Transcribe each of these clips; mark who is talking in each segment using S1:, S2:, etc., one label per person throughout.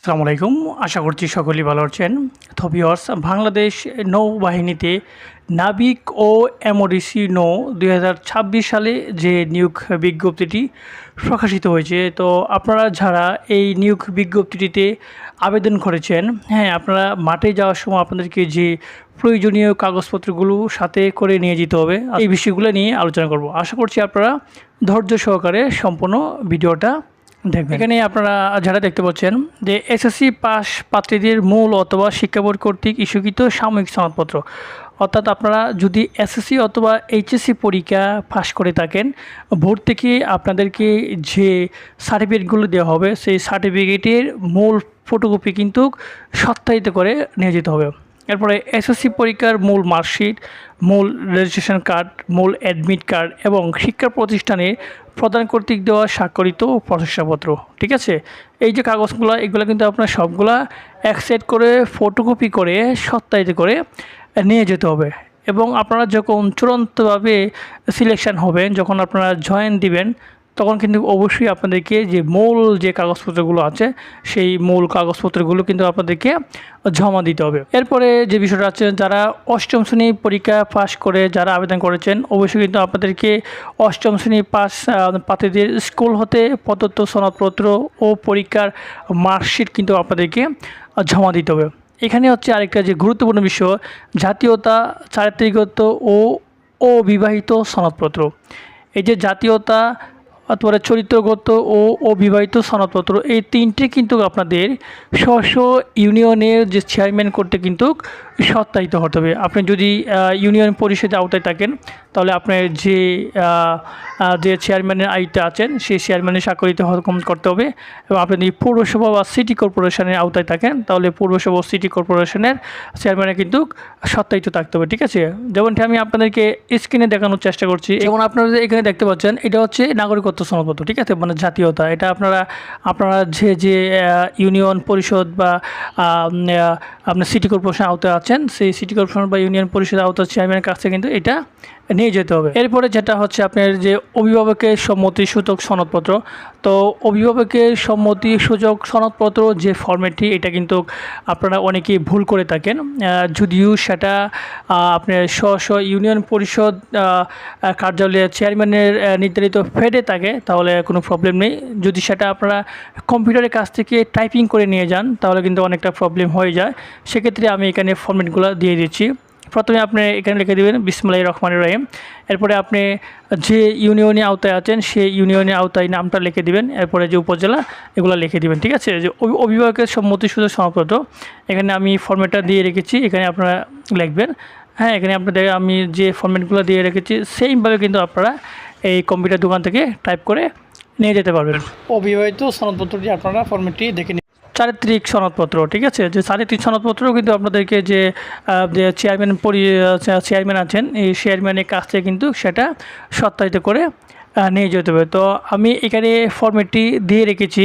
S1: আসসালামু আলাইকুম। আশা করছি সকলেই ভালো আছেন। তো ভিউয়ার্স, বাংলাদেশ নৌবাহিনীতে নাবিক ও এমওডিসি নৌ 2026 সালে যে নিয়োগ বিজ্ঞপ্তিটি প্রকাশিত হয়েছে, তো আপনারা যারা এই নিয়োগ বিজ্ঞপ্তিটিতে আবেদন করেছেন, হ্যাঁ, আপনারা মাঠে যাওয়ার সময় আপনাদেরকে যে প্রয়োজনীয় কাগজপত্রগুলো সাথে করে নিয়ে যেতে হবে, এই বিষয়গুলো নিয়ে আলোচনা করব। আশা করছি আপনারা ধৈর্য সহকারে সম্পূর্ণ ভিডিওটা দেখবেন। এখানে আপনারা যারা দেখতে পাচ্ছেন যে এসএসসি পাস প্রার্থীদের মূল অথবা শিক্ষা বোর্ড কর্তৃক ইস্যুকৃত সাময়িক সনদপত্র, অর্থাৎ আপনারা যদি এসএসসি অথবা এইচএসসি পরীক্ষা পাস করে থাকেন, বোর্ড থেকে আপনাদেরকে যে সার্টিফিকেটগুলো দেওয়া হবে সেই সার্টিফিকেটের মূল ফটোকপি কিন্তু সত্যায়িত করে নিয়ে যেতে হবে। এরপরে এসএসসি পরীক্ষার মূল মার্কশিট, মূল রেজিস্ট্রেশন কার্ড, মূল অ্যাডমিট কার্ড এবং শিক্ষা প্রতিষ্ঠানে প্রদান কর্তৃক দেওয়া স্বাক্ষরিত প্রশংসাপত্র। ঠিক আছে, এই যে কাগজগুলো, এগুলো কিন্তু আপনার সবগুলা এক সেট করে ফটোকপি করে সত্যায়িত করে নিয়ে যেতে হবে। এবং আপনারা যখন চূড়ান্তভাবে সিলেকশন হবেন, যখন আপনারা জয়েন দিবেন, তখন কিন্তু অবশ্যই আপনাদেরকে যে মূল যে কাগজপত্রগুলো আছে সেই মূল কাগজপত্রগুলো কিন্তু আপনাদেরকে জমা দিতে হবে। এরপরে যে বিষয়টা আছে, যারা অষ্টম শ্রেণী পরীক্ষা পাস করে যারা আবেদন করেছেন, অবশ্যই কিন্তু আপনাদেরকে অষ্টম শ্রেণী পাস প্রার্থীদের স্কুল হতে প্রদত্ত সনদপত্র ও পরীক্ষার মার্কশিট কিন্তু আপনাদেরকে জমা দিতে হবে। এখানে হচ্ছে আরেকটা যে গুরুত্বপূর্ণ বিষয়, জাতীয়তা, চারিত্রিকগত ও অবিবাহিত সনদপত্র। এই যে জাতীয়তা, অথবা চরিত্রগত ও অবিবাহিত সনদপত্র, এই তিনটে কিন্তু আপনাদের স্ব ইউনিয়নের যে চেয়ারম্যান করতে কিন্তু সত্যায়িত হতে হবে। আপনি যদি ইউনিয়ন পরিষদের আওতায় থাকেন, তাহলে আপনার যে চেয়ারম্যানের আয়তে আছেন সেই চেয়ারম্যানের স্বাক্ষরিত করতে হবে। এবং আপনি যদি পৌরসভা বা সিটি কর্পোরেশনের আওতায় থাকেন, তাহলে পৌরসভা ও সিটি কর্পোরেশনের চেয়ারম্যানের কিন্তু সত্যায়িত থাকতে হবে। ঠিক আছে, যেমনটি আমি আপনাদেরকে স্ক্রিনে দেখানোর চেষ্টা করছি। যেমন আপনারা এখানে দেখতে পাচ্ছেন, এটা হচ্ছে নাগরিকত্ব সনদপত্র। ঠিক আছে, মানে জাতীয়তা। এটা আপনারা যে ইউনিয়ন পরিষদ বা আপনার সিটি কর্পোরেশন আওতায় আছেন, সেই সিটি কর্পোরেশন বা ইউনিয়ন পরিষদের আওতার চেয়ারম্যানের কাছে কিন্তু এটা নিয়ে যেতে হবে। এরপরে যেটা হচ্ছে আপনার যে অভিভাবকের সম্মতিসূচক সনদপত্র। তো অভিভাবকের সম্মতিসূচক সনদপত্র যে ফরম্যাটটি, এটা কিন্তু আপনারা অনেকেই ভুল করে থাকেন। যদিও সেটা আপনার স্ব ইউনিয়ন পরিষদ কার্যালয়ের চেয়ারম্যানের নির্ধারিত ফেডে থাকে, তাহলে কোনো প্রবলেম নেই। যদি সেটা আপনারা কম্পিউটারের কাছ থেকে টাইপিং করে নিয়ে যান, তাহলে কিন্তু অনেকটা প্রবলেম হয়ে যায়। সেক্ষেত্রে আমি এখানে ফরম্যাটগুলো দিয়ে দিচ্ছি। প্রথমে আপনি এখানে লিখে দেবেন বিসমিল্লাহির রহমানির রহিম। এরপরে আপনি যে ইউনিয়নের আওতায় আছেন সেই ইউনিয়নের আওতায় নামটা লিখে দিবেন। এরপরে যে উপজেলা, এগুলো লিখে দিবেন। ঠিক আছে, যে অভিভাবকের সম্মতিসূচক সনদপত্র, এখানে আমি ফরম্যাটটা দিয়ে রেখেছি, এখানে আপনারা লিখবেন। হ্যাঁ, এখানে আপনাদের আমি যে ফরম্যাটগুলো দিয়ে রেখেছি সেইভাবে কিন্তু আপনারা এই কম্পিউটার দোকান থেকে টাইপ করে নিয়ে যেতে পারবেন। অবিবাহিত সনদপত্রটি আপনারা ফরম্যাটটি দেখে নিন। চারিত্রিক সনদপত্র, ঠিক আছে, যে চারিত্রিক সনদপত্রও কিন্তু আপনাদেরকে যে চেয়ারম্যান আছেন, এই চেয়ারম্যানের কাছ থেকে কিন্তু সেটা সত্যায়িত করে নিয়ে যেতে হবে। তো আমি এখানে ফরম্যাটটি দিয়ে রেখেছি,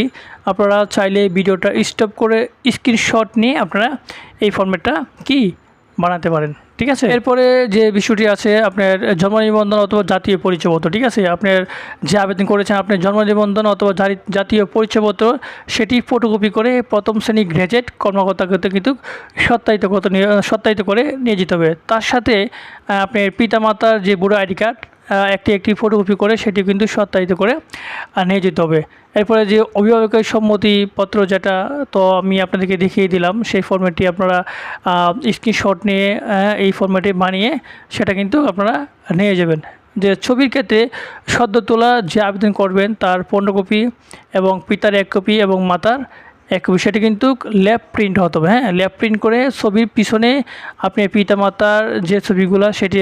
S1: আপনারা চাইলে ভিডিওটা স্টপ করে স্ক্রিনশট নিয়ে আপনারা এই ফরম্যাটটা কি বানাতে পারেন। ঠিক আছে, এরপরে যে বিষয়টি আছে আপনার জন্ম নিবন্ধন অথবা জাতীয় পরিচয়পত্র। ঠিক আছে, আপনার যে আবেদন করেছেন আপনার জন্ম নিবন্ধন অথবা জাতীয় পরিচয়পত্র, সেটি ফটোকপি করে প্রথম শ্রেণী গ্র্যাজুয়েট কর্মকর্তাকে কিন্তু সত্যায়িত করে নিয়ে যেতে হবে। তার সাথে আপনার পিতামাতার যে বুড়ো আইডি কার্ড একটি ফটোকপি করে সেটি কিন্তু সত্যায়িত করে নিয়ে যেতে হবে। এরপরে যে অভিভাবকের সম্মতিপত্র, যেটা তো আমি আপনাদেরকে দেখিয়ে দিলাম, সেই ফরম্যাটটি আপনারা স্ক্রিনশট নিয়ে এই ফরম্যাটে বানিয়ে সেটা কিন্তু আপনারা নিয়ে যাবেন। যে ছবির ক্ষেত্রে সদ্য তোলা যে আবেদন করবেন তার 15 কপি এবং পিতার 1 কপি এবং মাতার 1 কপি, সেটা কিন্তু ল্যাব প্রিন্ট হতে হবে। হ্যাঁ, ল্যাব প্রিন্ট করে ছবির পিছনে আপনি পিতামাতার যে ছবিগুলো, সেটি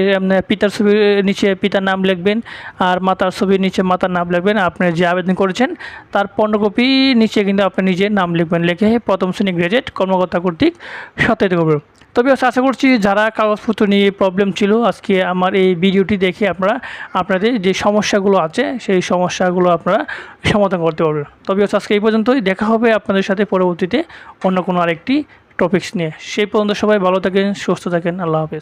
S1: পিতার ছবির নিচে পিতার নাম লিখবেন আর মাতার ছবির নিচে মাতার নাম লিখবেন। আপনি যে আবেদন করেছেন তার 15 কপি নিচে কিন্তু আপনি নিজের নাম লিখবেন, লিখে প্রথম শ্রেণী গ্র্যাজুয়েট কর্মকর্তা কর্তৃক সত্যায়িত করবেন। তবে আশা করছি যারা কাগজপত্র নিয়ে প্রবলেম ছিল, আজকে আমার এই ভিডিওটি দেখে আপনাদের যে সমস্যাগুলো আছে সেই সমস্যাগুলো আপনারা সমাধান করতে পারবেন। তবে আজকে এই পর্যন্তই, দেখা হবে আপনাদের সাথে পরবর্তীতে অন্য কোনো আরেকটি টপিকস নিয়ে। সেই পর্যন্ত সবাই ভালো থাকেন, সুস্থ থাকেন। আল্লাহ হাফেজ।